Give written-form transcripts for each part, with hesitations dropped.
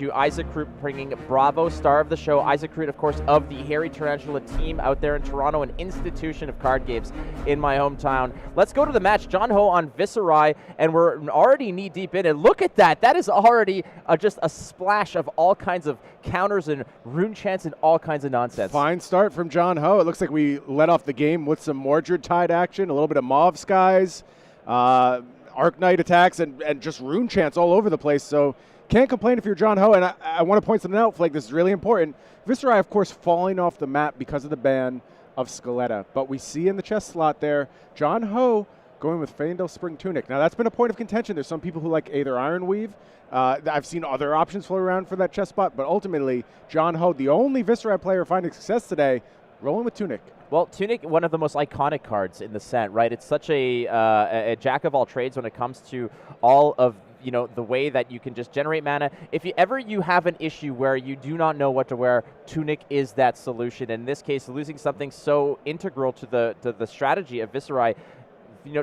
appreciate you. Isaak Krut bringing Bravo, star of the show. Isaak Krut, of course, of the Hairy Tarantula team out there in Toronto, an institution of card games in my hometown. Let's go to the match. John Ho on Viserai, and we're already knee-deep in it. Look at that. That is already just a splash of all kinds of counters and rune chants and all kinds of nonsense. Fine start from John Ho. It looks like we led off the game with some Mordred Tide action, a little bit of Mauve Skies, Arknight attacks, and just rune chants all over the place. So can't complain if you're John Ho. And I want to point something out, Flake. This is really important. Viserai, of course, falling off the map because of the ban of Scaletta. But we see in the chest slot there, John Ho going with Faendal Spring Tunic. Now, that's been a point of contention. There's some people who like either Iron Weave. I've seen other options float around for that chest spot. But ultimately, John Ho, the only Viserai player finding success today, rolling with Tunic. Well, Tunic, one of the most iconic cards in the set, right? It's such a jack of all trades when it comes to all of the way that you can just generate mana. If you have an issue where you do not know what to wear, Tunic is that solution. In this case, losing something so integral to the strategy of Viserai,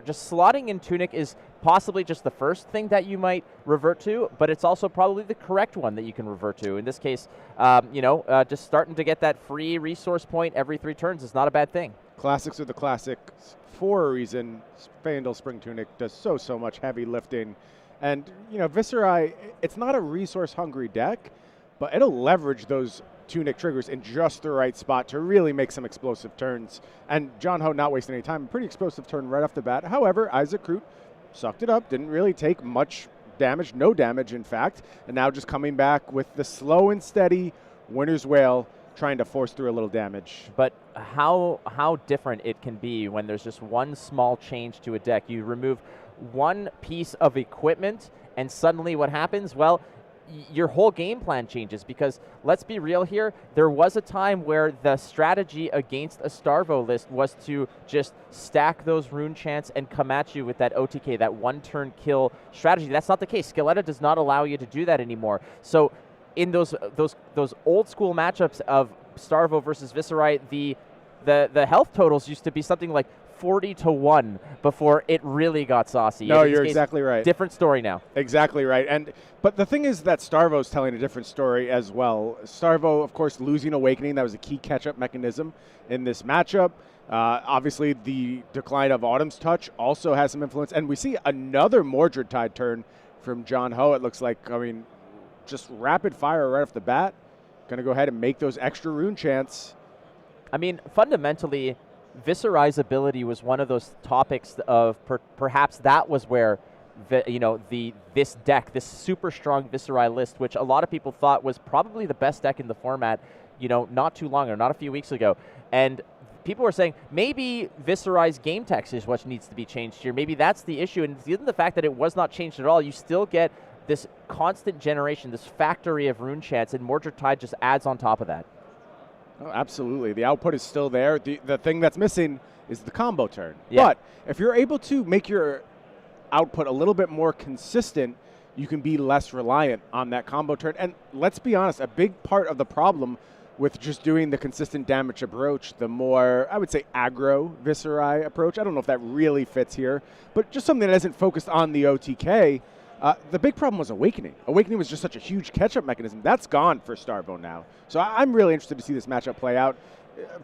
just slotting in Tunic is possibly just the first thing that you might revert to, but it's also probably the correct one that you can revert to. In this case, just starting to get that free resource point every 3 turns is not a bad thing. Classics are the classics for a reason. Faendal Spring Tunic does so much heavy lifting. And, Viserai, it's not a resource-hungry deck, but it'll leverage those Tunic triggers in just the right spot to really make some explosive turns. And John Ho not wasting any time. A pretty explosive turn right off the bat. However, Isaak Krut sucked it up, didn't really take much damage, no damage, in fact. And now just coming back with the slow and steady Winter's Wail, trying to force through a little damage. But how different it can be when there's just one small change to a deck. You remove one piece of equipment, and suddenly what happens? Well, your whole game plan changes, because let's be real here, there was a time where the strategy against a Starvo list was to just stack those rune chants and come at you with that OTK, that one-turn kill strategy. That's not the case. Scaletta does not allow you to do that anymore. So in those old school matchups of Starvo versus Viserai, the health totals used to be something like 40-1 before it really got saucy. No, you're exactly right. Different story now. Exactly right. But the thing is that Starvo's telling a different story as well. Starvo, of course, losing Awakening. That was a key catch-up mechanism in this matchup. Obviously, the decline of Autumn's Touch also has some influence. And we see another Mordred Tide turn from John Ho. It looks like, just rapid fire right off the bat. Going to go ahead and make those extra rune chants. Fundamentally, Viserai's ability was one of those topics of perhaps that was where this deck, this super strong Viserai list, which a lot of people thought was probably the best deck in the format, not too long ago, not a few weeks ago. And people were saying maybe Viserai's game text is what needs to be changed here. Maybe that's the issue. And given the fact that it was not changed at all, you still get this constant generation, this factory of rune chants, and Mordred Tide just adds on top of that. Oh, absolutely. The output is still there. The thing that's missing is the combo turn. Yeah. But if you're able to make your output a little bit more consistent, you can be less reliant on that combo turn. And let's be honest, a big part of the problem with just doing the consistent damage approach, the more, I would say, aggro Viserai approach. I don't know if that really fits here, but just something that isn't focused on the OTK. The big problem was Awakening. Awakening was just such a huge catch-up mechanism. That's gone for Starvo now. So I'm really interested to see this matchup play out.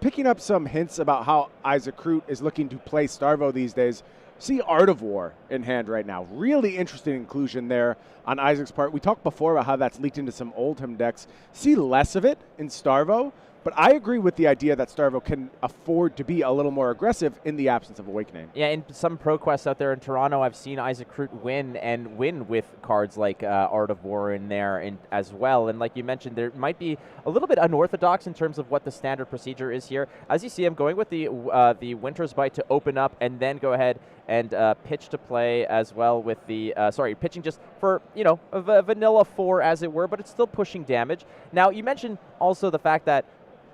Picking up some hints about how Isaak Krut is looking to play Starvo these days. See Art of War in hand right now. Really interesting inclusion there on Isaac's part. We talked before about how that's leaked into some Oldhim decks. See less of it in Starvo, but I agree with the idea that Starvo can afford to be a little more aggressive in the absence of Awakening. Yeah, in some pro quests out there in Toronto, I've seen Isaak Krut win with cards like Art of War in there as well. And like you mentioned, there might be a little bit unorthodox in terms of what the standard procedure is here. As you see, I'm going with the Winter's Bite to open up and then go ahead and pitch to play as well with the, pitching just for, a vanilla 4 as it were, but it's still pushing damage. Now, you mentioned also the fact that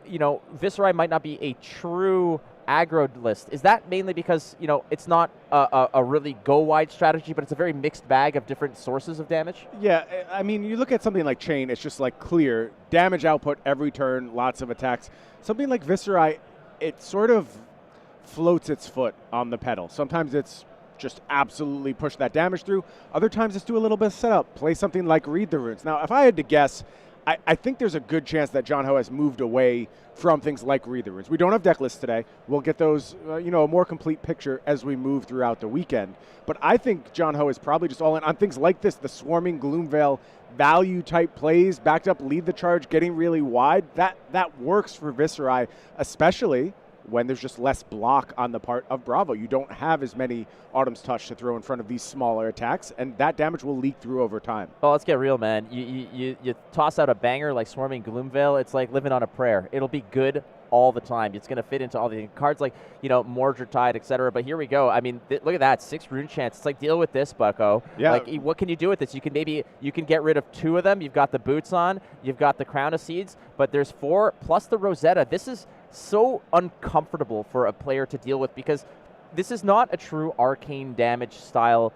Viserai might not be a true aggro list. Is that mainly because, it's not a really go-wide strategy, but it's a very mixed bag of different sources of damage? Yeah, you look at something like Chain, it's just like clear. Damage output every turn, lots of attacks. Something like Viserai, it sort of floats its foot on the pedal. Sometimes it's just absolutely push that damage through. Other times it's do a little bit of setup, play something like Read the Runes. Now, if I had to guess, I think there's a good chance that John Ho has moved away from things like Read the Runes. We don't have deck lists today. We'll get those, a more complete picture as we move throughout the weekend. But I think John Ho is probably just all in on things like this, the Swarming Gloomveil value type plays, backed up, lead the charge, getting really wide. That works for Viserai, especially when there's just less block on the part of Bravo. You don't have as many Autumn's Touch to throw in front of these smaller attacks, and that damage will leak through over time. Oh, let's get real, man. You toss out a banger like Swarming Gloomveil, it's like living on a prayer. It'll be good all the time. It's going to fit into all the cards like, Mordred Tide, etc. But here we go. I mean, look at that, 6 rune chance. It's like, deal with this, bucko. Yeah. Like, what can you do with this? You can get rid of 2 of them. You've got the Boots on. You've got the Crown of Seeds. But there's 4 plus the Rosetta. This is so uncomfortable for a player to deal with because this is not a true arcane damage style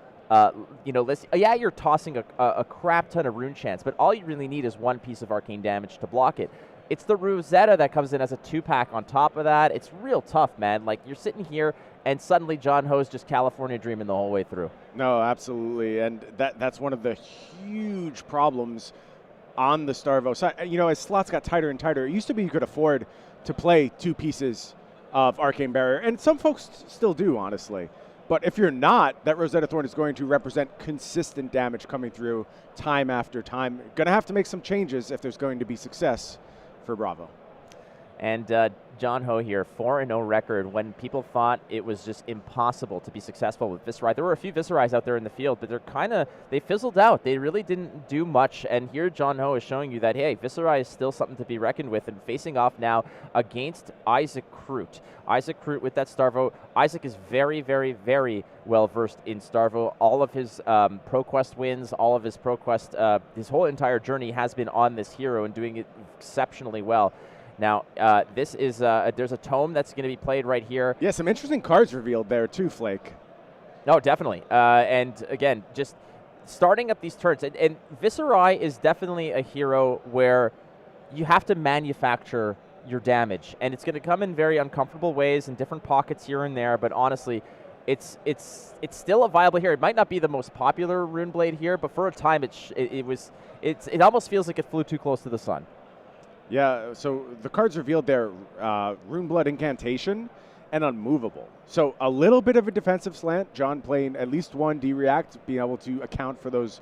list. Yeah, you're tossing a crap ton of rune chance, but all you really need is 1 piece of arcane damage to block it. It's the Rosetta that comes in as a 2-pack on top of that. It's real tough, man. Like, you're sitting here, and suddenly John Ho's just California dreaming the whole way through. No, absolutely, and that's one of the huge problems on the Starvo side. As slots got tighter and tighter, it used to be you could afford to play 2 pieces of Arcane Barrier, and some folks still do, honestly. But if you're not, that Rosetta Thorn is going to represent consistent damage coming through time after time. Going to have to make some changes if there's going to be success for Bravo. And John Ho here, 4-0 record when people thought it was just impossible to be successful with Viserai. There were a few Viserais out there in the field, but they fizzled out. They really didn't do much. And here John Ho is showing you that, hey, Viserai is still something to be reckoned with, and facing off now against Isaak Krut. Isaak Krut with that Starvo. Isaak is very, very, very well versed in Starvo. All of his ProQuest wins, all of his ProQuest, his whole entire journey has been on this hero and doing it exceptionally well. Now, this is there's a tome that's going to be played right here. Yeah, some interesting cards revealed there too, Flake. No, definitely. And again, just starting up these turns. And Viserai is definitely a hero where you have to manufacture your damage. And it's going to come in very uncomfortable ways in different pockets here and there. But honestly, it's still a viable hero. It might not be the most popular Rune Blade here, but for a time it almost feels like it flew too close to the sun. Yeah, so the cards revealed there, Runeblood Incantation and Unmovable. So a little bit of a defensive slant. John playing at least 1 D-React, being able to account for those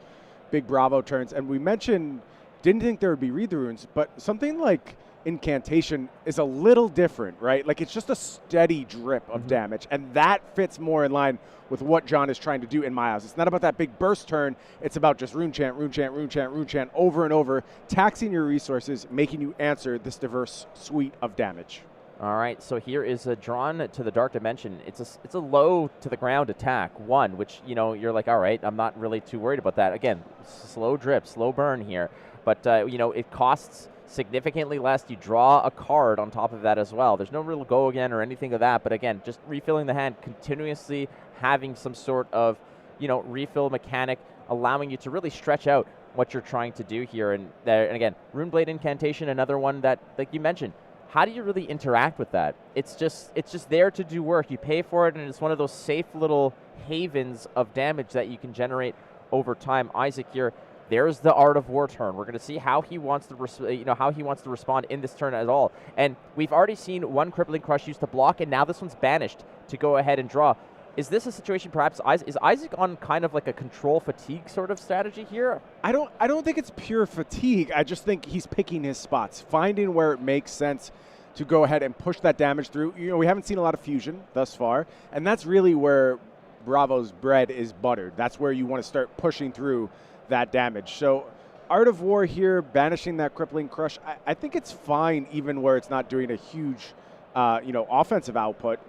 big Bravo turns. And we mentioned, didn't think there would be Read the Runes, but something like Incantation is a little different, right? Like, it's just a steady drip of damage, and that fits more in line with what John is trying to do in my eyes. It's not about that big burst turn. It's about just rune chant, rune chant, rune chant, rune chant over and over, taxing your resources, making you answer this diverse suite of damage. All right, so here is a Drawn to the Dark Dimension. It's a low to the ground attack, 1, which, you're like, all right, I'm not really too worried about that. Again, slow drip, slow burn here. But, it costs significantly less. You draw a card on top of that as well. There's no real go again or anything of that, but again, just refilling the hand, continuously having some sort of, refill mechanic, allowing you to really stretch out what you're trying to do here. And again, Runeblade Incantation, another one that, like you mentioned, how do you really interact with that? It's just there to do work. You pay for it, and it's one of those safe little havens of damage that you can generate over time. Isaak here, there's the Art of War turn. We're going to see how he wants to, respond in this turn at all. And we've already seen 1 Crippling Crush used to block, and now this one's banished to go ahead and draw. Is this a situation perhaps, is Isaak on kind of like a control fatigue sort of strategy here? I don't think it's pure fatigue. I just think he's picking his spots, finding where it makes sense to go ahead and push that damage through. We haven't seen a lot of fusion thus far, and that's really where Bravo's bread is buttered. That's where you want to start pushing through that damage. So Art of War here, banishing that Crippling Crush, I think it's fine even where it's not doing a huge offensive output.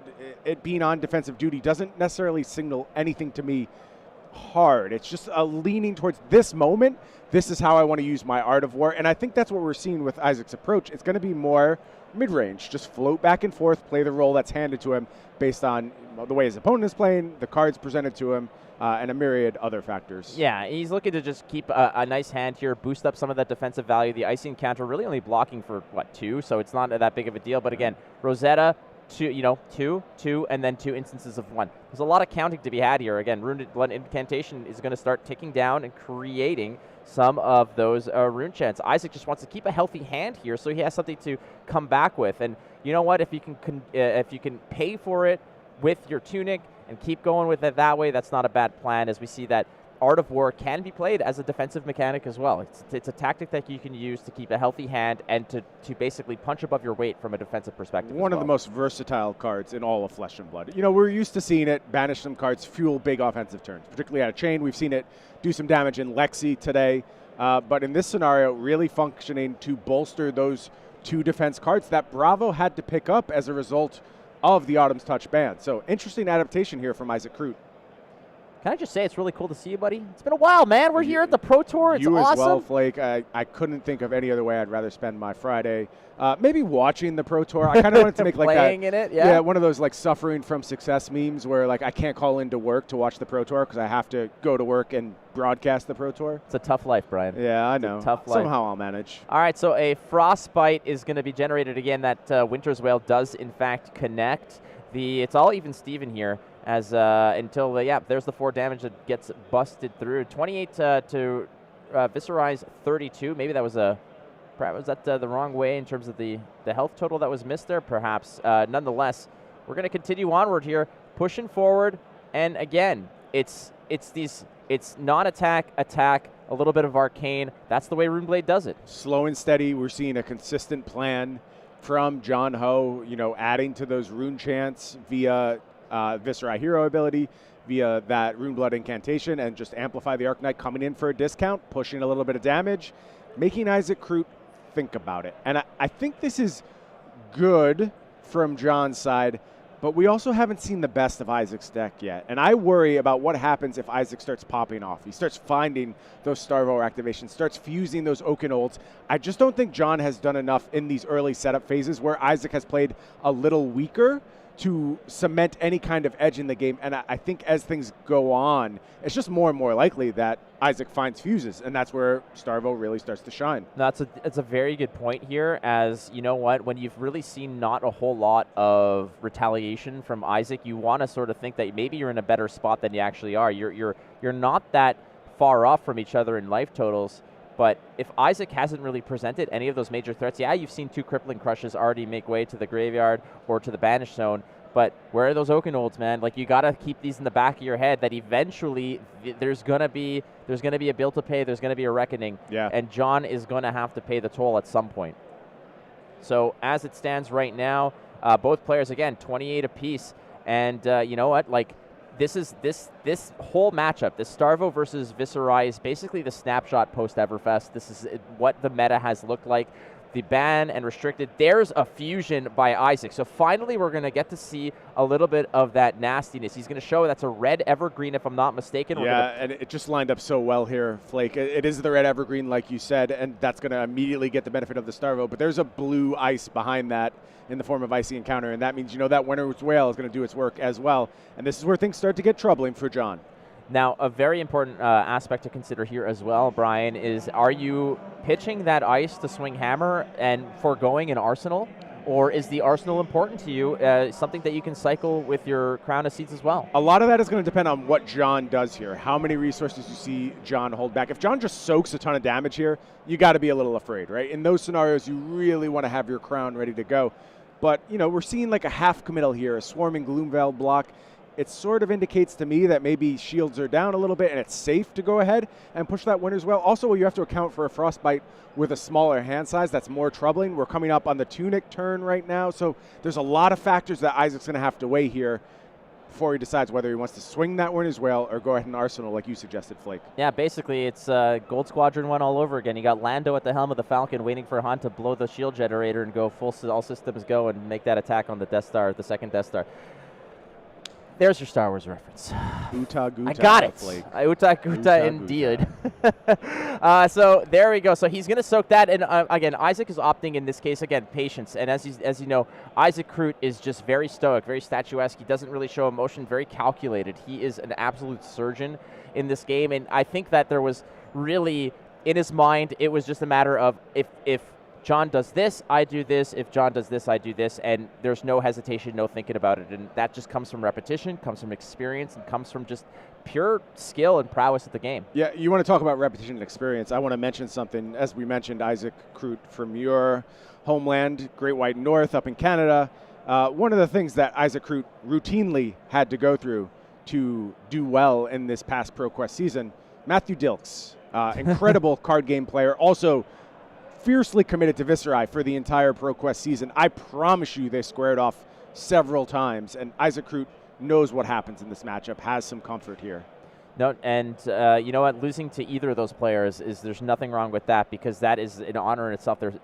It being on defensive duty doesn't necessarily signal anything to me hard. It's just a leaning towards this moment. This is how I want to use my Art of War. And I think that's what we're seeing with Isaac's approach. It's going to be more mid-range. Just float back and forth, play the role that's handed to him based on the way his opponent is playing, the cards presented to him, and a myriad other factors. Yeah, he's looking to just keep a nice hand here, boost up some of that defensive value. The Icing counter really only blocking for, 2, so it's not that big of a deal. But again, Rosetta, two, and then 2 instances of 1. There's a lot of counting to be had here. Again, Rune Blood Incantation is going to start ticking down and creating some of those rune chants. Isaac just wants to keep a healthy hand here, so he has something to come back with. And you know what? If you can pay for it with your tunic and keep going with it that way, that's not a bad plan, as we see that Art of War can be played as a defensive mechanic as well. It's a tactic that you can use to keep a healthy hand and to basically punch above your weight from a defensive perspective. One of the most versatile cards in all of Flesh and Blood. You know, we're used to seeing it banish some cards, fuel big offensive turns, particularly out of chain. We've seen it do some damage in Lexi today, but in this scenario, really functioning to bolster those 2 defense cards that Bravo had to pick up as a result of the Autumn's Touch ban. So interesting adaptation here from Isaac Krut. Can I just say it's really cool to see you, buddy? It's been a while, man. We're here at the Pro Tour. It's you awesome. As well, Flake. I couldn't think of any other way I'd rather spend my Friday. Maybe watching the Pro Tour. I kind of wanted to make like that. Playing in it, yeah. Yeah, one of those like suffering from success memes where like I can't call into work to watch the Pro Tour because I have to go to work and broadcast the Pro Tour. It's a tough life, Brian. Yeah, I know. Tough life. Somehow I'll manage. All right, so a Frostbite is going to be generated again. That Winter's Wail does in fact connect. It's all even Steven here. As until there's the 4 damage that gets busted through. 28 to Viserai's 32. Maybe that was the wrong way in terms of the health total that was missed there. Perhaps nonetheless, we're going to continue onward here, pushing forward. And again, it's non-attack, attack, a little bit of arcane. That's the way Runeblade does it. Slow and steady. We're seeing a consistent plan from John Ho. You know, adding to those rune chants via Viserai hero ability, via that Rune Blood Incantation, and just amplify the Arc Knight coming in for a discount, pushing a little bit of damage, making Isaac Krut think about it. And I think this is good from John's side, but we also haven't seen the best of Isaac's deck yet. And I worry about what happens if Isaac starts popping off. He starts finding those Starvo activations, starts fusing those Oakenolds. I just don't think John has done enough in these early setup phases where Isaac has played a little weaker to cement any kind of edge in the game. And I think as things go on, it's just more and more likely that Isaac finds fuses, and that's where Starvo really starts to shine. No, it's a very good point here, as you know what, when you've really seen not a whole lot of retaliation from Isaac, you want to sort of think that maybe you're in a better spot than you actually are. You're not that far off from each other in life totals. But if Isaac hasn't really presented any of those major threats, yeah, you've seen 2 Crippling Crushes already make way to the graveyard or to the Banished Zone, but where are those Oakenolds, man? Like, you got to keep these in the back of your head that eventually there's going to be a bill to pay, there's going to be a reckoning, and John is going to have to pay the toll at some point. So as it stands right now, both players, again, 28 apiece, and you know what, like, this whole matchup, this Starvo versus Viserai, is basically the snapshot post-Everfest. This is what the meta has looked like. The ban and restricted. There's a fusion by Isaac. So finally we're going to get to see a little bit of that nastiness. He's going to show that's a red evergreen, if I'm not mistaken. Yeah, and it just lined up so well here, Flake. It is the red evergreen, like you said, and that's going to immediately get the benefit of the Starvo. But there's a blue ice behind that in the form of Icy Encounter, and that means, you know, that Winter's Wail is going to do its work as well. And this is where things start to get troubling for John. Now, a very important aspect to consider here as well, Brian, is are you pitching that ice to swing hammer and foregoing an arsenal? Or is the arsenal important to you, something that you can cycle with your Crown of Seeds as well? A lot of that is going to depend on what John does here, how many resources you see John hold back. If John just soaks a ton of damage here, you got to be a little afraid, right? In those scenarios, you really want to have your Crown ready to go. But, you know, we're seeing like a half committal here, a Swarming Gloomveil block. It sort of indicates to me that maybe shields are down a little bit and it's safe to go ahead and push that Winter's Wail. Also, you have to account for a Frostbite with a smaller hand size. That's more troubling. We're coming up on the Tunic turn right now, so there's a lot of factors that Isaac's going to have to weigh here before he decides whether he wants to swing that Winter's Wail or go ahead and Arsenal like you suggested, Flake. Yeah, basically it's Gold Squadron 1 all over again. You got Lando at the helm of the Falcon waiting for Han to blow the shield generator and go full all systems go and make that attack on the Death Star, the second Death Star. There's your Star Wars reference. Uta Guta. I got it. Uta Guta Uta indeed. So there we go. So he's going to soak that. And again, Isaac is opting in this case, again, patience. And as you know, Isaac Krut is just very stoic, very statuesque. He doesn't really show emotion, very calculated. He is an absolute surgeon in this game. And I think that there was really, in his mind, it was just a matter of if John does this, I do this. If John does this, I do this. And there's no hesitation, no thinking about it. And that just comes from repetition, comes from experience, and comes from just pure skill and prowess at the game. Yeah, you want to talk about repetition and experience. I want to mention something. As we mentioned, Isaak Krut from your homeland, Great White North up in Canada. One of the things that Isaak Krut routinely had to go through to do well in this past ProQuest season, Matthew Dilks, incredible card game player, also fiercely committed to Viserai for the entire ProQuest season. I promise you they squared off several times, and Isaak Krut knows what happens in this matchup, has some comfort here. No, and you know what? Losing to either of those players there's nothing wrong with that, because that is an honor in itself. They're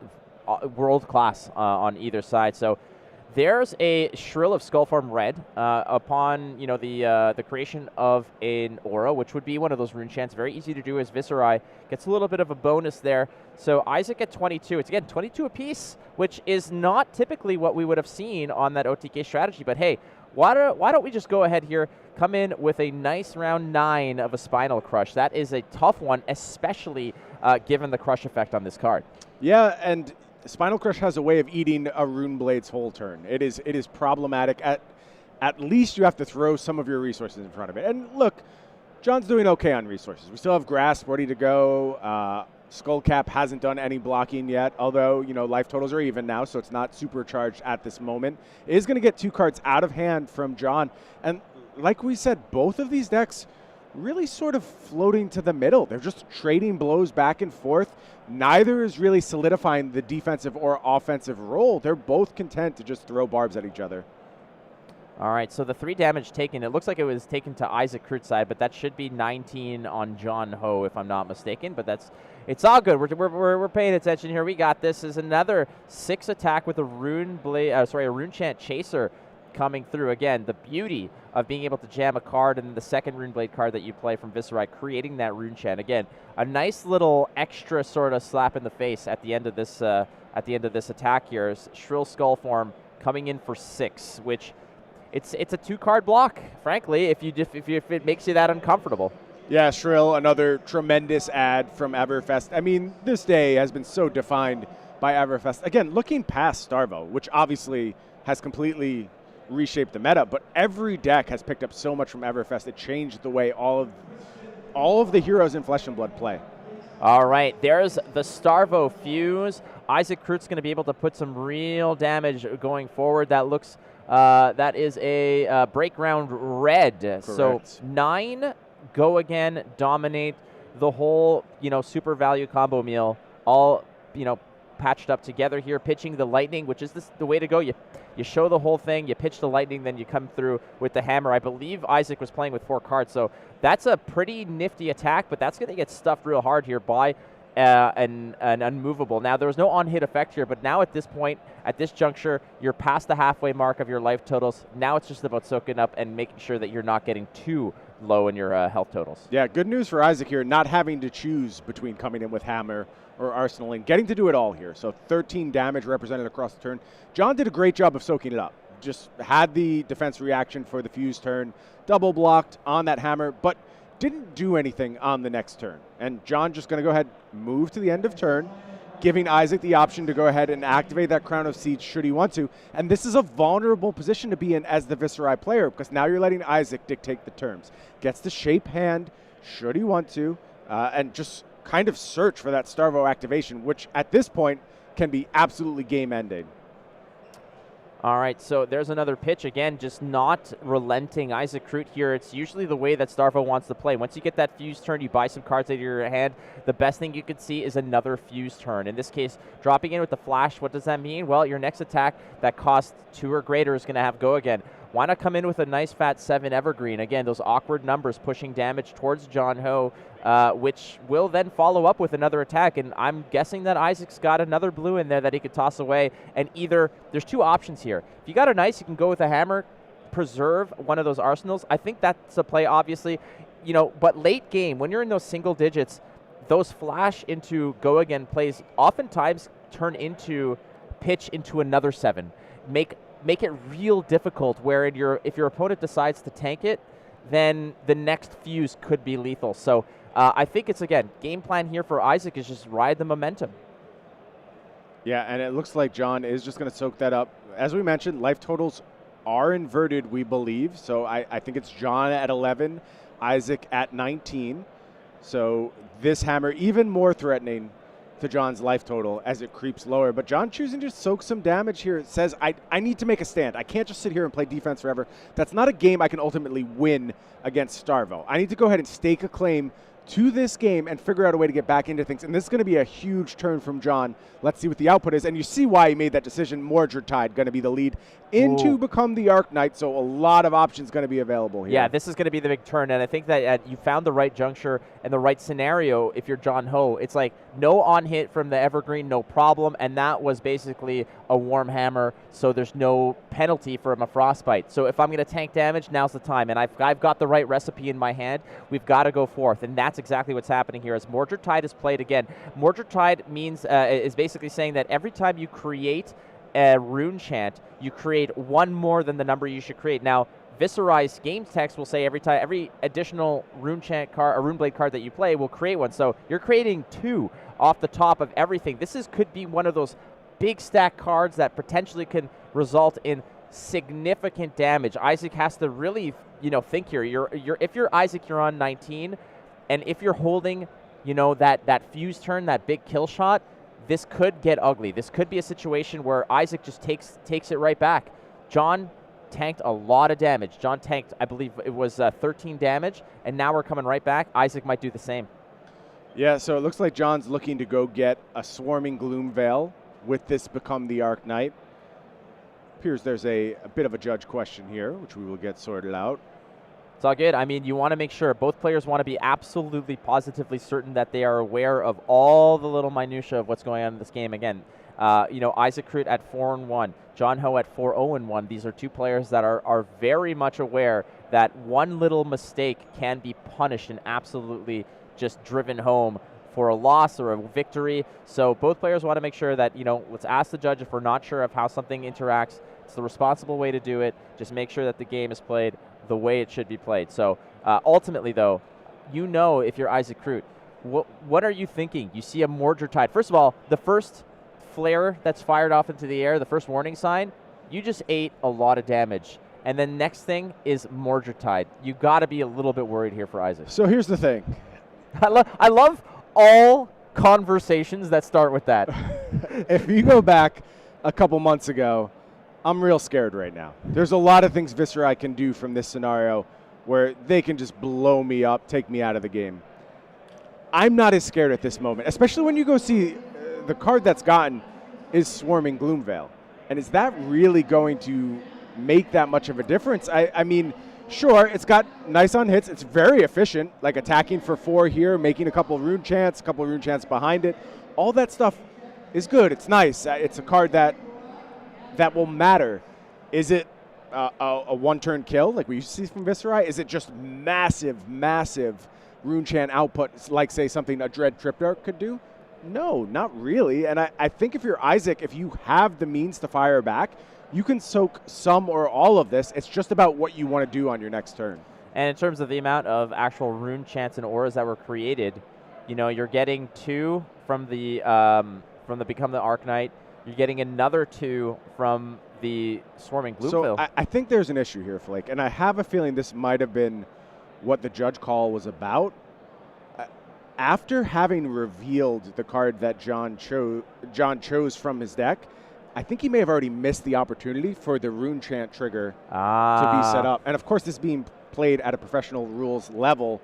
world class on either side. So there's a Shrill of Skullform Red upon the creation of an aura, which would be one of those rune chants. Very easy to do as Viserai gets a little bit of a bonus there. So Isaak at 22. It's again 22 apiece, which is not typically what we would have seen on that OTK strategy. But hey, why don't we just go ahead here, come in with a nice round 9 of a Spinal Crush. That is a tough one, especially given the crush effect on this card. Yeah, and Spinal Crush has a way of eating a Rune Blade's whole turn. It is problematic. At least you have to throw some of your resources in front of it. And look, John's doing okay on resources. We still have Grasp ready to go. Skullcap hasn't done any blocking yet, although, life totals are even now, so it's not supercharged at this moment. It is going to get 2 cards out of hand from John. And like we said, both of these decks really sort of floating to the middle. They're just trading blows back and forth. Neither is really solidifying the defensive or offensive role. They're both content to just throw barbs at each other. All right, so the 3 damage taken, it looks like it was taken to Isaak Krut's side, but that should be 19 on John Ho, if I'm not mistaken. But it's all good. We're paying attention here. We got this. Is another 6 attack with a Rune Chant Chaser coming through. Again, the beauty of being able to jam a card and the second Rune Blade card that you play from Viserai, creating that Rune Chant. Again, a nice little extra sort of slap in the face at the end of this attack here. Shrill Skullform coming in for 6, which it's a 2-card block, frankly, if it makes you that uncomfortable. Yeah, Shrill, another tremendous ad from Everfest. I mean, this day has been so defined by Everfest. Again, looking past Starvo, which obviously has completely reshaped the meta, but every deck has picked up so much from Everfest. It changed the way all of the heroes in Flesh and Blood play. All right, there's the Starvo Fuse. Isaak Krut's going to be able to put some real damage going forward. That is a break round red. Correct. So 9 go again, dominate the whole super value combo meal, all patched up together here, pitching the lightning, which is the way to go. You show the whole thing, you pitch the lightning, then you come through with the hammer. I believe Isaak was playing with 4 cards, so that's a pretty nifty attack, but that's going to get stuffed real hard here by an unmovable. Now, there was no on-hit effect here, but now at this point, at this juncture, you're past the halfway mark of your life totals. Now it's just about soaking up and making sure that you're not getting too low in your health totals. Yeah, good news for Isaak here, not having to choose between coming in with hammer or arsenaling, getting to do it all here. So 13 damage represented across the turn. John did a great job of soaking it up. Just had the defense reaction for the fuse turn, double blocked on that hammer, but didn't do anything on the next turn. And John just going to go ahead, move to the end of turn, giving Isaak the option to go ahead and activate that Crown of Siege should he want to. And this is a vulnerable position to be in as the Viserai player, because now you're letting Isaak dictate the terms. Gets to shape hand should he want to, and just kind of search for that Starvo activation, which at this point can be absolutely game-ending. All right, so there's another pitch. Again, just not relenting Isaak Krut here. It's usually the way that Starvo wants to play. Once you get that fuse turn, you buy some cards out of your hand. The best thing you could see is another fuse turn. In this case, dropping in with the flash, what does that mean? Well, your next attack that costs 2 or greater is going to have go again. Why not come in with a nice fat 7 Evergreen? Again, those awkward numbers pushing damage towards John Ho, which will then follow up with another attack. And I'm guessing that Isaac's got another blue in there that he could toss away. And either, there's 2 options here. If you got a nice, you can go with a hammer, preserve one of those arsenals. I think that's a play, obviously. But late game, when you're in those single digits, those flash into go again plays oftentimes turn into pitch into another 7. Make it real difficult where if your opponent decides to tank it, then the next fuse could be lethal. So I think it's, again, game plan here for Isaak is just ride the momentum. Yeah, and it looks like John is just going to soak that up. As we mentioned, life totals are inverted, we believe. So I think it's John at 11, Isaac at 19. So this hammer even more threatening to John's life total as it creeps lower. But John choosing to soak some damage here. It says, I need to make a stand. I can't just sit here and play defense forever. That's not a game I can ultimately win against Starvo. I need to go ahead and stake a claim to this game and figure out a way to get back into things. And this is going to be a huge turn from John. Let's see what the output is. And you see why he made that decision. Mordred Tide going to be the lead into become the Arc Knight. So a lot of options going to be available here. Yeah, this is going to be the big turn. And I think that you found the right juncture and the right scenario if you're John Ho. It's like no on hit from the Evergreen, no problem. And that was basically a warm hammer. So there's no penalty from a Frostbite. So if I'm going to tank damage, now's the time. And I've got the right recipe in my hand. We've got to go forth. And that's exactly what's happening here as Mordred Tide is played again. Mordred Tide means is basically saying that every time you create a rune chant, you create one more than the number you should create. Now, Viserai's game text will say every additional rune chant card or rune blade card that you play will create one. So you're creating 2 off the top of everything. This could be one of those big stack cards that potentially can result in significant damage. Isaac has to really, think here. If you're Isaac, you're on 19. And if you're holding, that fuse turn, that big kill shot, this could get ugly. This could be a situation where Isaac just takes it right back. John tanked a lot of damage. John tanked, I believe it was 13 damage, and now we're coming right back. Isaac might do the same. Yeah, so it looks like John's looking to go get a Swarming Gloom Veil with this become the Arc Knight. Appears there's a bit of a judge question here, which we will get sorted out. It's all good. I mean, you want to make sure both players want to be absolutely positively certain that they are aware of all the little minutia of what's going on in this game. Again, Isaac Krut at 4-1, John Ho at 4-0-1. These are 2 players that are very much aware that one little mistake can be punished and absolutely just driven home for a loss or a victory. So both players want to make sure that, let's ask the judge if we're not sure of how something interacts. It's the responsible way to do it. Just make sure that the game is played the way it should be played. So ultimately, though, if you're Isaac Krut, what are you thinking? You see a Mordred Tide. First of all, the first flare that's fired off into the air, the first warning sign, you just ate a lot of damage. And then next thing is Mordred Tide. You got to be a little bit worried here for Isaac. So here's the thing. I love all conversations that start with that. If you go back a couple months ago, I'm real scared right now. There's a lot of things Viserai can do from this scenario where they can just blow me up, take me out of the game. I'm not as scared at this moment, especially when you go see the card that's gotten is Swarming Gloomveil. And is that really going to make that much of a difference? I mean, sure, it's got nice on hits. It's very efficient, like attacking for 4 here, making a couple rune chants behind it. All that stuff is good. It's nice. It's a card that will matter. Is it a one-turn kill like we used to see from Viserai? Is it just massive rune chant output like, say, something a Dread Triptych could do? No, not really. And I think if you're Isaac, if you have the means to fire back, you can soak some or all of this. It's just about what you want to do on your next turn. And in terms of the amount of actual rune chants and auras that were created, you're getting 2 from the Become the Arc Knight. You're getting another 2 from the Swarming Gloomveil. So I think there's an issue here, Flake, and I have a feeling this might have been what the judge call was about. After having revealed the card that John chose from his deck, I think he may have already missed the opportunity for the rune chant trigger to be set up. And of course, this being played at a professional rules level,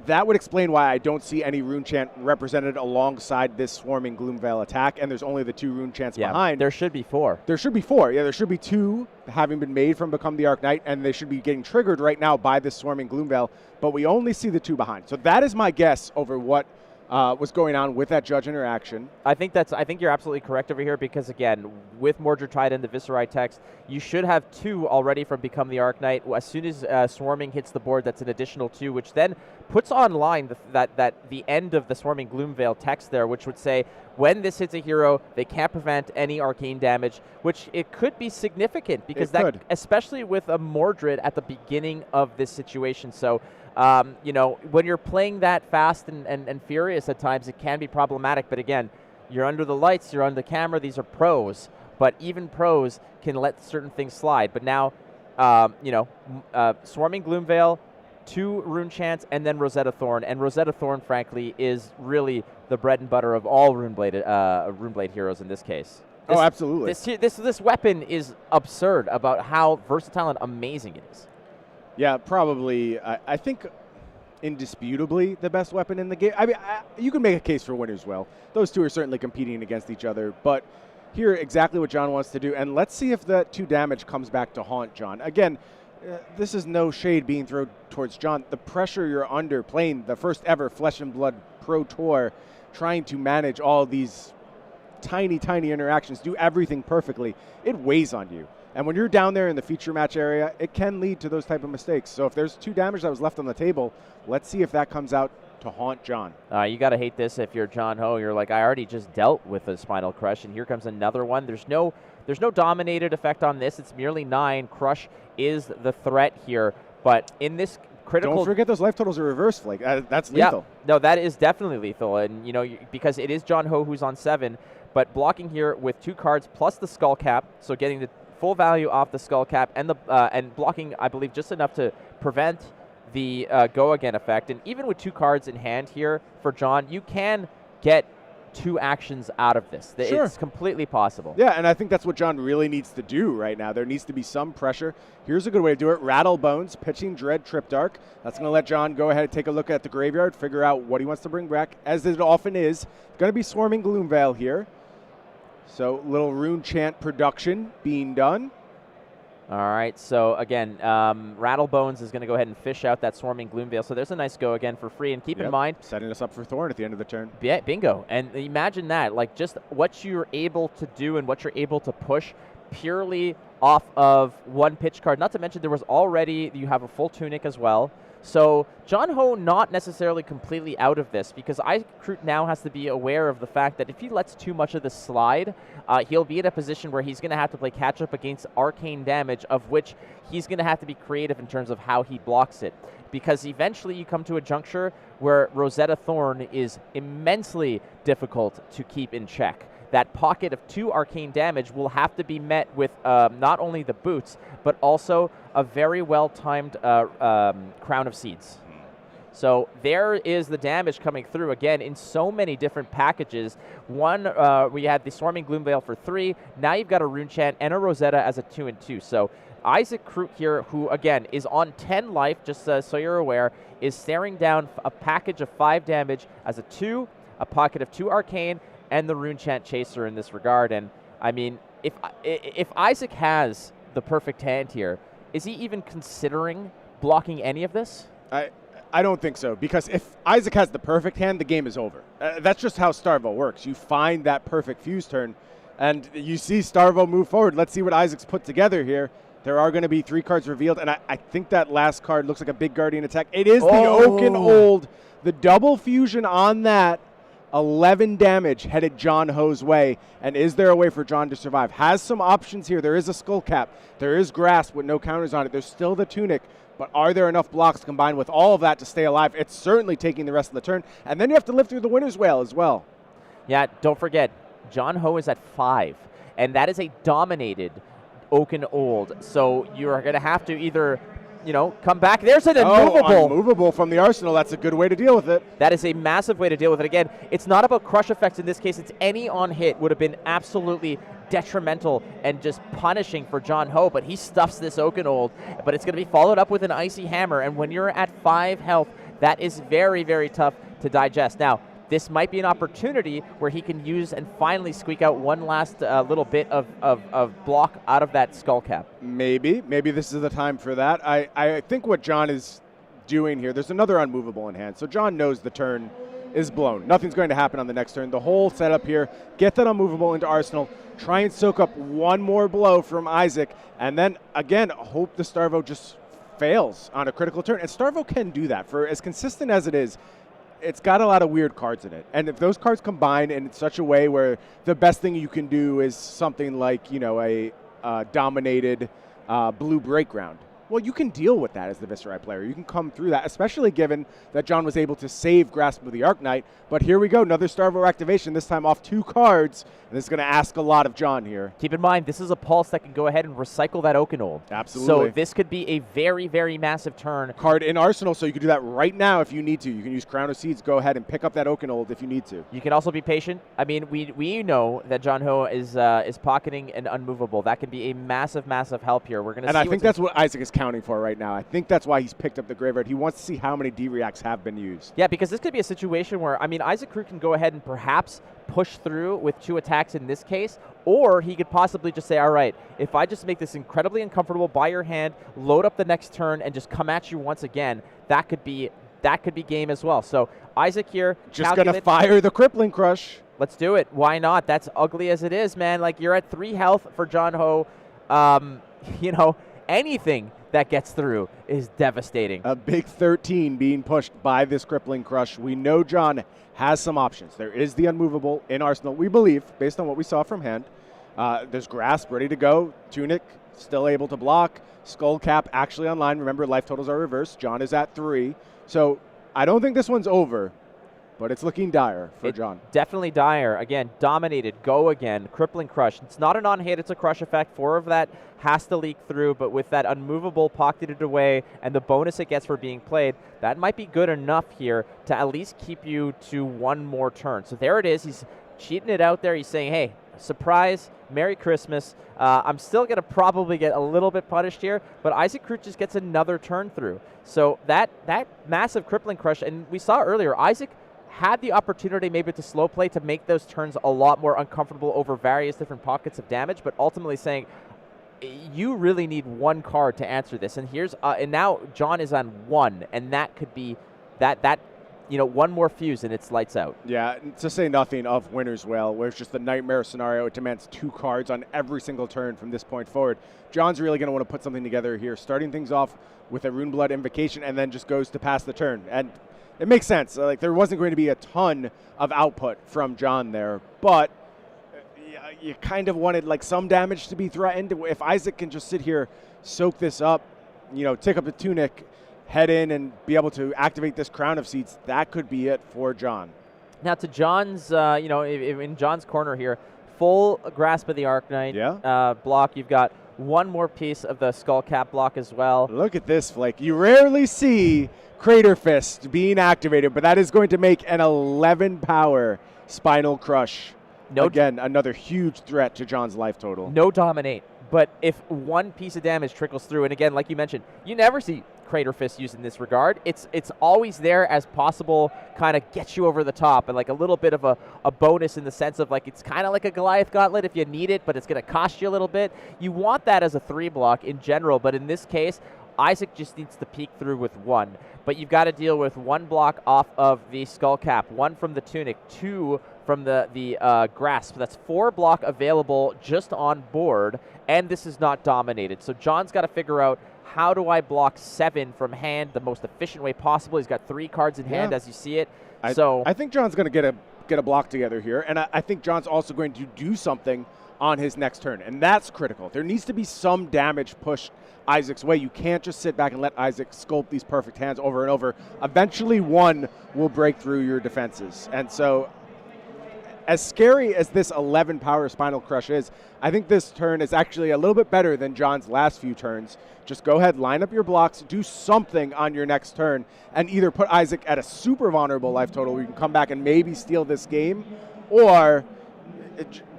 that would explain why I don't see any rune chant represented alongside this Swarming Gloomveil attack, and there's only the 2 rune chants behind. There should be 4. There should be 4. Yeah, there should be 2 having been made from Become the Arc Knight, and they should be getting triggered right now by this Swarming Gloomveil, but we only see the 2 behind. So that is my guess over what was going on with that judge interaction. I think you're absolutely correct over here because, again, with Mordred Tide and the Viserai text, you should have 2 already from Become the Arc Knight. As soon as Swarming hits the board, that's an additional 2, which then puts online the end of the Swarming Gloomveil text there, which would say, when this hits a hero, they can't prevent any arcane damage, which it could be significant because especially with a Mordred at the beginning of this situation. So, when you're playing that fast and furious at times, it can be problematic. But again, you're under the lights, you're on the camera, these are pros, but even pros can let certain things slide. But now, Swarming Gloomveil, 2 Rune Chants, and then Rosetta Thorn. And Rosetta Thorn, frankly, is really the bread and butter of all Runeblade heroes in this case. Absolutely. This weapon is absurd about how versatile and amazing it is. Yeah, probably. I think indisputably the best weapon in the game. I mean, you can make a case for Winter's Well. Those two are certainly competing against each other, but here exactly what John wants to do. And let's see if that 2 damage comes back to haunt John. Again, this is no shade being thrown towards John. The pressure you're under playing the first ever Flesh and Blood Pro Tour, trying to manage all these tiny interactions, do everything perfectly, it weighs on you. And when you're down there in the feature match area, it can lead to those type of mistakes. So if there's 2 damage that was left on the table, let's see if that comes out to haunt John. You got to hate this if you're John Ho. You're like, I already just dealt with a Spinal Crush, and here comes another one. There's no dominated effect on this. It's merely 9. Crush is the threat here. But in this critical... Don't forget those life totals are reverse flake. That's lethal. Yeah, no, that is definitely lethal. And, because it is John Ho who's on 7, but blocking here with 2 cards plus the Skull Cap, so getting the full value off the Skull Cap and blocking, I believe, just enough to prevent the Go Again effect. And even with 2 cards in hand here for John, you can get 2 actions out of this. Sure. It's completely possible. Yeah, and I think that's what John really needs to do right now. There needs to be some pressure. Here's a good way to do it. Rattle Bones, pitching Dread Tripdark. That's going to let John go ahead and take a look at the graveyard, figure out what he wants to bring back, as it often is. Going to be Swarming Gloomveil here. So little Rune Chant production being done. All right, so again, Rattlebones is going to go ahead and fish out that Swarming Gloomveil. So there's a nice Go Again for free. And keep in mind... setting us up for Thorn at the end of the turn. Yeah, bingo. And imagine that, like just what you're able to do and what you're able to push purely off of 1 pitch card. Not to mention there was already, you have a full Tunic as well. So John Ho not necessarily completely out of this, because Krut now has to be aware of the fact that if he lets too much of this slide, he'll be in a position where he's going to have to play catch up against arcane damage, of which he's going to have to be creative in terms of how he blocks it. Because eventually you come to a juncture where Rosetta Thorn is immensely difficult to keep in check. That pocket of 2 arcane damage will have to be met with not only the boots, but also a very well-timed Crown of Seeds. So there is the damage coming through, again, in so many different packages. One, we had the Swarming Gloomveil for 3. Now you've got a Rune Chant and a Rosetta as a 2 and 2. So Isaak Krut here, who, again, is on 10 life, just so you're aware, is staring down a package of 5 damage as a 2, a pocket of 2 arcane, and the Rune Chant Chaser in this regard. And, I mean, if Isaak has the perfect hand here, is he even considering blocking any of this? I don't think so, because if Isaak has the perfect hand, the game is over. That's just how Starvo works. You find that perfect fuse turn, and you see Starvo move forward. Let's see what Isaac's put together here. There are going to be 3 cards revealed, and I think that last card looks like a big Guardian attack. It is the Oaken Old. The double fusion on that, 11 damage headed John Ho's way. And is there a way for John to survive? Has some options here. There is a Skull Cap. There is Grasp with no counters on it. There's still the Tunic. But are there enough blocks combined with all of that to stay alive? It's certainly taking the rest of the turn. And then you have to live through the Winter's Wail as well. Yeah, don't forget, John Ho is at 5. And that is a dominated Oaken Old. So you're going to have to either, come back. There's an immovable. Unmovable from the arsenal. That's a good way to deal with it. That is a massive way to deal with it. Again, it's not about crush effects in this case. It's any on hit would have been absolutely detrimental and just punishing for John Ho, but he stuffs this Oaken Old, but it's going to be followed up with an Icy Hammer, and when you're at 5 health, that is very, very tough to digest. Now, this might be an opportunity where he can use and finally squeak out one last little bit of block out of that Skull Cap. Maybe this is the time for that. I think what John is doing here, there's another unmovable in hand, so John knows the turn is blown. Nothing's going to happen on the next turn. The whole setup here, get that unmovable into Arsenal, try and soak up one more blow from Isaak, and then, again, hope the Starvo just fails on a critical turn. And Starvo can do that. For as consistent as it is, it's got a lot of weird cards in it. And if those cards combine in such a way where the best thing you can do is something like, a dominated blue break ground, Well, you can deal with that as the Viserai player. You can come through that, especially given that John was able to save Grasp of the Arknight. But here we go, another Starvo activation, this time off 2 cards. And this is going to ask a lot of John here. Keep in mind, this is a Pulse that can go ahead and recycle that Okanold. Absolutely. So this could be a very, very massive turn. Card in Arsenal, so you can do that right now if you need to. You can use Crown of Seeds, go ahead and pick up that Okanold if you need to. You can also be patient. I mean, we know that John Ho is pocketing an unmovable. That can be a massive, massive help here. We're going to see. And I think that's what Isaak is counting for right now. I think that's why he's picked up the Graveyard. He wants to see how many D-Reacts have been used. Yeah, because this could be a situation where, I mean, Isaak Krut can go ahead and perhaps push through with 2 attacks in this case, or he could possibly just say, all right, if I just make this incredibly uncomfortable by your hand, load up the next turn, and just come at you once again, that could be game as well. So Isaak here, just going to fire the Crippling Crush. Let's do it. Why not? That's ugly as it is, man. Like, you're at 3 health for John Ho. You know, anything that gets through is devastating. A big 13 being pushed by this Crippling Crush. We know John has some options. There is the Unmovable in Arsenal, we believe, based on what we saw from hand. There's Grasp ready to go. Tunic still able to block. Skull Cap actually online. Remember, life totals are reversed. John is at 3. So I don't think this one's over, but it's looking dire for John. Definitely dire. Again, dominated. Go again. Crippling Crush. It's not a non-hit. It's a crush effect. 4 of that has to leak through, but with that unmovable pocketed away and the bonus it gets for being played, that might be good enough here to at least keep you to 1 more turn. So there it is. He's cheating it out there. He's saying, hey, surprise, Merry Christmas. I'm still going to probably get a little bit punished here, but Isaak Krut just gets another turn through. So that massive Crippling Crush, and we saw earlier, Isaak had the opportunity maybe to slow play to make those turns a lot more uncomfortable over various different pockets of damage, but ultimately saying, you really need 1 card to answer this. And here's and now John is on 1, and that could be that you know, 1 more fuse and it's lights out. Yeah, to say nothing of Winter's Wail, where it's just the nightmare scenario. It demands 2 cards on every single turn from this point forward. John's really going to want to put something together here, starting things off with a Runeblood Invocation and then just goes to pass the turn. And it makes sense. Like, there wasn't going to be a ton of output from John there, but you kind of wanted like some damage to be threatened. If Isaak can just sit here, soak this up, you know, tick up the Tunic, head in and be able to activate this Crown of Seeds, that could be it for John. Now to John's, you know, in John's corner here, full Grasp of the Arknight block. You've got 1 more piece of the Skull Cap block as well. Look at this, Flake. You rarely see Crater Fist being activated, but that is going to make an 11 power Spinal Crush. Again, another huge threat to John's life total. No dominate, but if 1 piece of damage trickles through, and again, like you mentioned, you never see Crater Fist used in this regard. It's always there as possible, kind of gets you over the top, and like a little bit of a bonus in the sense of like it's kind of like a Goliath Gauntlet if you need it, but it's going to cost you a little bit. You want that as a 3 block in general, but in this case, Isaak just needs to peek through with 1. But you've got to deal with 1 block off of the Skull Cap, 1 from the Tunic, 2 from the Grasp. That's 4 block available just on board, and this is not dominated. So John's got to figure out, how do I block 7 from hand the most efficient way possible? He's got 3 cards in hand as you see it. I think John's going to get a block together here, and I think John's also going to do something on his next turn, and that's critical. There needs to be some damage pushed Isaac's way. You can't just sit back and let Isaak sculpt these perfect hands over and over. Eventually 1 will break through your defenses. And so as scary as this 11 power Spinal Crush is, I think this turn is actually a little bit better than John's last few turns. Just go ahead, line up your blocks, do something on your next turn, and either put Isaak at a super vulnerable life total where you can come back and maybe steal this game, or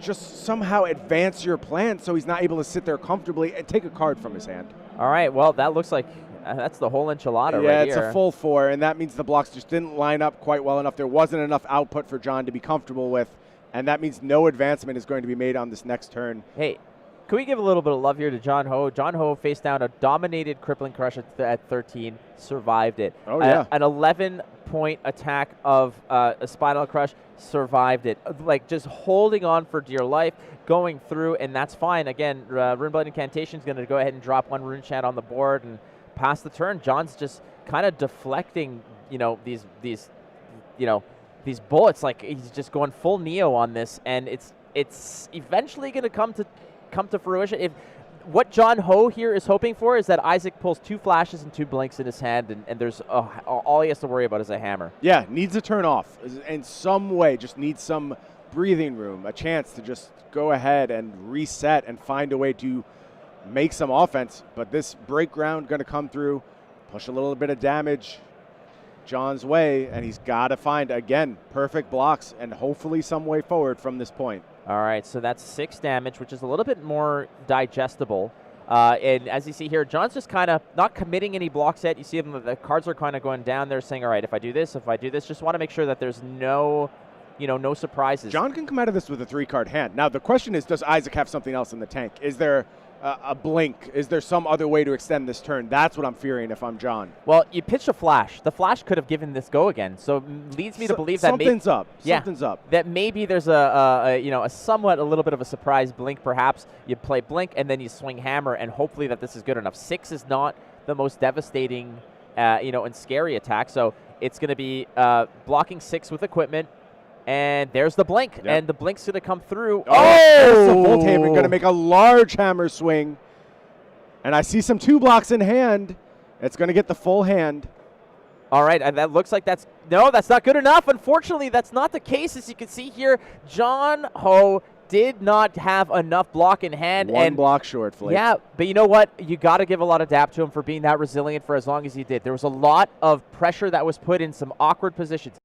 just somehow advance your plan so he's not able to sit there comfortably and take a card from his hand. All right, well, that looks like that's the whole enchilada right here. Yeah, it's a full 4, and that means the blocks just didn't line up quite well enough. There wasn't enough output for John to be comfortable with, and that means no advancement is going to be made on this next turn. Hey, can we give a little bit of love here to John Ho? John Ho faced down a dominated Crippling Crush at 13, survived it. Oh, yeah. An 11-point attack of a Spinal Crush, survived it. Like, just holding on for dear life, going through, and that's fine. Again, Runeblood Incantation is going to go ahead and drop 1 Rune Chant on the board and pass the turn. John's just kind of deflecting, you know, these bullets. Like, he's just going full Neo on this, and it's eventually going to come to fruition. If what John Ho here is hoping for is that Isaak pulls 2 flashes and 2 blinks in his hand, and there's all he has to worry about is a hammer. Yeah, needs a turn off in some way. Just needs some breathing room, a chance to just go ahead and reset and find a way to make some offense. But this break ground going to come through, push a little bit of damage John's way, and he's got to find, again, perfect blocks and hopefully some way forward from this point. All right, so that's 6 damage, which is a little bit more digestible. And as you see here, John's just kind of not committing any blocks yet. You see him, the cards are kind of going down there saying, all right, if I do this, just want to make sure that there's no surprises. John can come out of this with a 3-card hand. Now, the question is, does Isaak have something else in the tank? Is there a blink? Is there some other way to extend this turn? That's what I'm fearing if I'm John. Well, you pitched a flash. The flash could have given this go again. So it leads me to believe that something's up. Yeah, something's up. That maybe there's a little bit of a surprise blink. Perhaps you play blink and then you swing hammer, and hopefully that this is good enough. 6 is not the most devastating, and scary attack. So it's going to be blocking 6 with equipment. And there's the blink, and the blink's going to come through. Oh! Voltaven going to make a large hammer swing. And I see some 2 blocks in hand. It's going to get the full hand. All right, and that looks like that's not good enough. Unfortunately, that's not the case. As you can see here, John Ho did not have enough block in hand. One block short, Flake. Yeah, but you know what? You got to give a lot of dap to him for being that resilient for as long as he did. There was a lot of pressure that was put in some awkward positions.